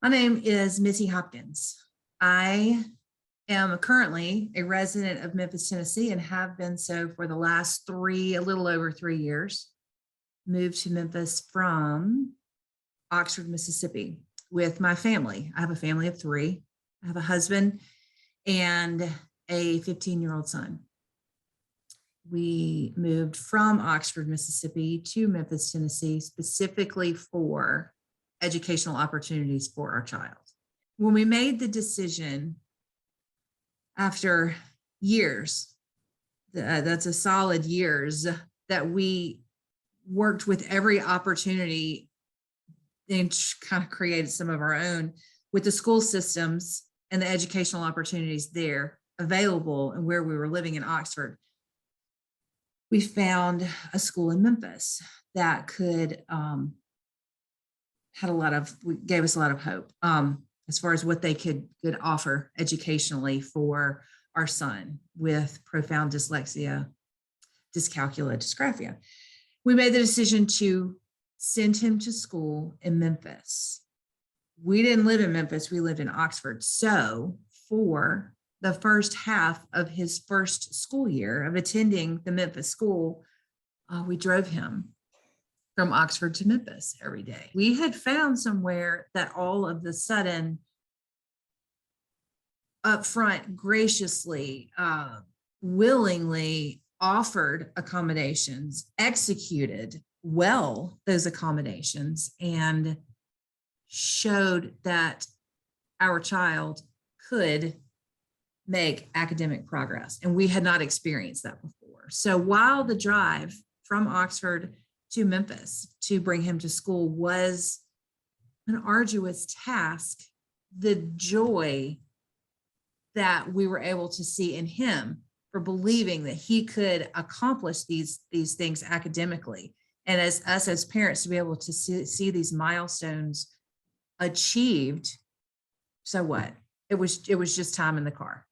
My name is Missy Hopkins. I am currently a resident of Memphis, Tennessee, and have been so for the last a little over 3 years. Moved to Memphis from Oxford, Mississippi with my family. I have a family of three. I have a husband and a 15-year-old son. We moved from Oxford, Mississippi to Memphis, Tennessee, specifically for educational opportunities for our child. When we made the decision after years, that's a solid years, that we worked with every opportunity and kind of created some of our own with the school systems and the educational opportunities there available and where we were living in Oxford. We found a school in Memphis that could gave us a lot of hope as far as what they could offer educationally for our son with profound dyslexia, dyscalculia, dysgraphia. We made the decision to send him to school in Memphis. We didn't live in Memphis, we lived in Oxford. So for the first half of his first school year of attending the Memphis school, we drove him from Oxford to Memphis every day. We had found somewhere that all of the sudden upfront graciously, willingly offered accommodations, executed well those accommodations, and showed that our child could make academic progress. And we had not experienced that before. So while the drive from Oxford to Memphis to bring him to school was an arduous task, the joy that we were able to see in him for believing that he could accomplish these things academically, and as us as parents to be able to see these milestones achieved. So what? It was just time in the car,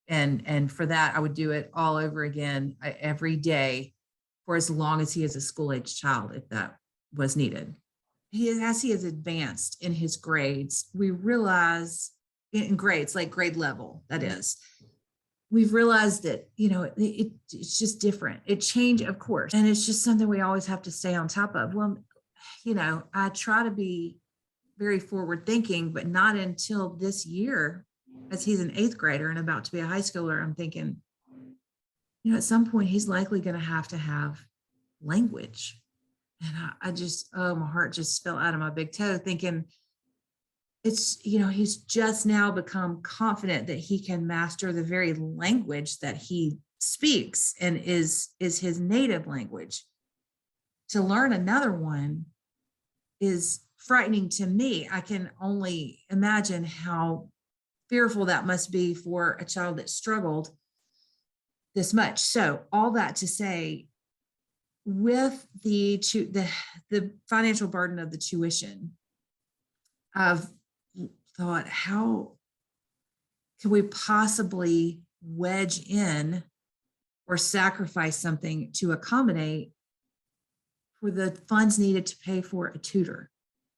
and for that I would do it all over again every day for as long as he is a school-age child, if that was needed. As he has advanced in his grades, we realize in grades, like grade level, that is, we've realized that, it's just different. It changed, of course, and it's just something we always have to stay on top of. Well, I try to be very forward thinking, but not until this year, as he's an 8th grader and about to be a high schooler, I'm thinking, at some point he's likely going to have language. And I just, my heart just fell out of my big toe thinking it's, he's just now become confident that he can master the very language that he speaks and is his native language. To learn another one is frightening to me. I can only imagine how fearful that must be for a child that struggled this much. So all that to say, with the financial burden of the tuition, I've thought, how can we possibly wedge in or sacrifice something to accommodate for the funds needed to pay for a tutor?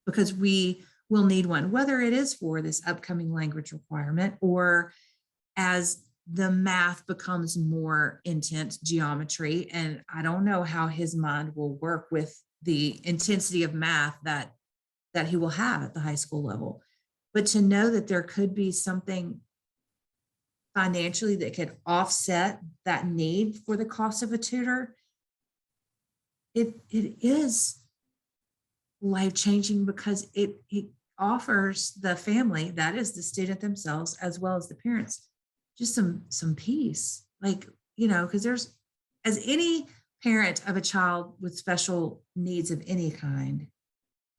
Because we will need one, whether it is for this upcoming language requirement or as the math becomes more intense, geometry, and I don't know how his mind will work with the intensity of math that he will have at the high school level. But to know that there could be something financially that could offset that need for the cost of a tutor, it is life-changing, because it offers the family, that is the student themselves, as well as the parents, just some peace. Because there's, as any parent of a child with special needs of any kind,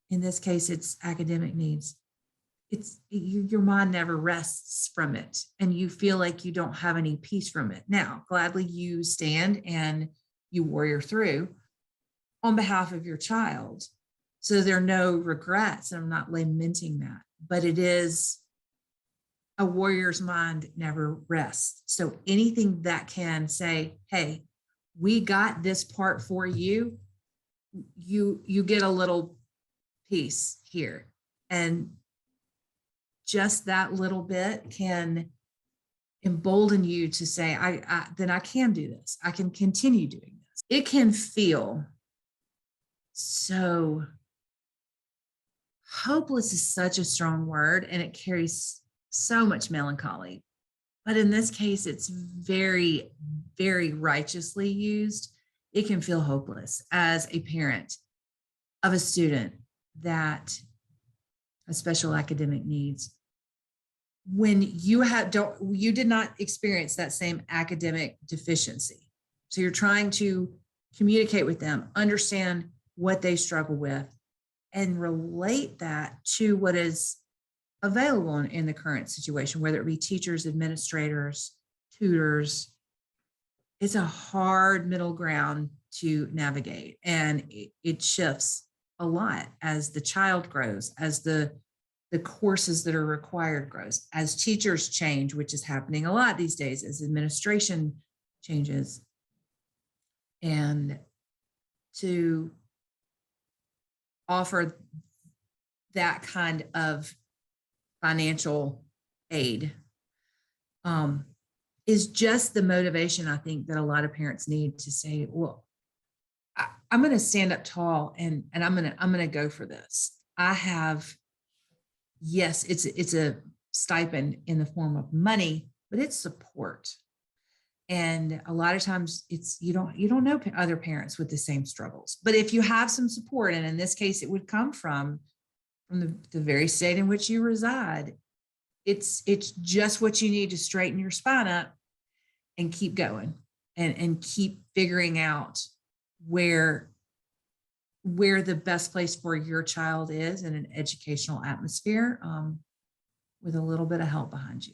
in this case it's academic needs, your mind never rests from it, and you feel like you don't have any peace from it. Now, gladly you stand and you warrior through on behalf of your child, so there are no regrets, and I'm not lamenting that, but it is, a warrior's mind never rests. So anything that can say, hey, we got this part for you, you get a little piece here. And just that little bit can embolden you to say, then I can do this. I can continue doing this. It can feel so hopeless is such a strong word, and it carries so much melancholy. But in this case, it's very, very righteously used. It can feel hopeless as a parent of a student that has special academic needs. When you did not experience that same academic deficiency. So you're trying to communicate with them, understand what they struggle with, and relate that to what is available in the current situation, whether it be teachers, administrators, tutors. It's a hard middle ground to navigate, and it shifts a lot as the child grows, as the courses that are required grows, as teachers change, which is happening a lot these days, as administration changes. And to offer that kind of financial aid is just the motivation I think that a lot of parents need to say, well, I'm going to stand up tall and I'm going to go for this. I have, yes, it's a stipend in the form of money, but it's support. And a lot of times you don't know other parents with the same struggles. But if you have some support, and in this case, it would come from the very state in which you reside, it's just what you need to straighten your spine up and keep going and keep figuring out where the best place for your child is in an educational atmosphere with a little bit of help behind you.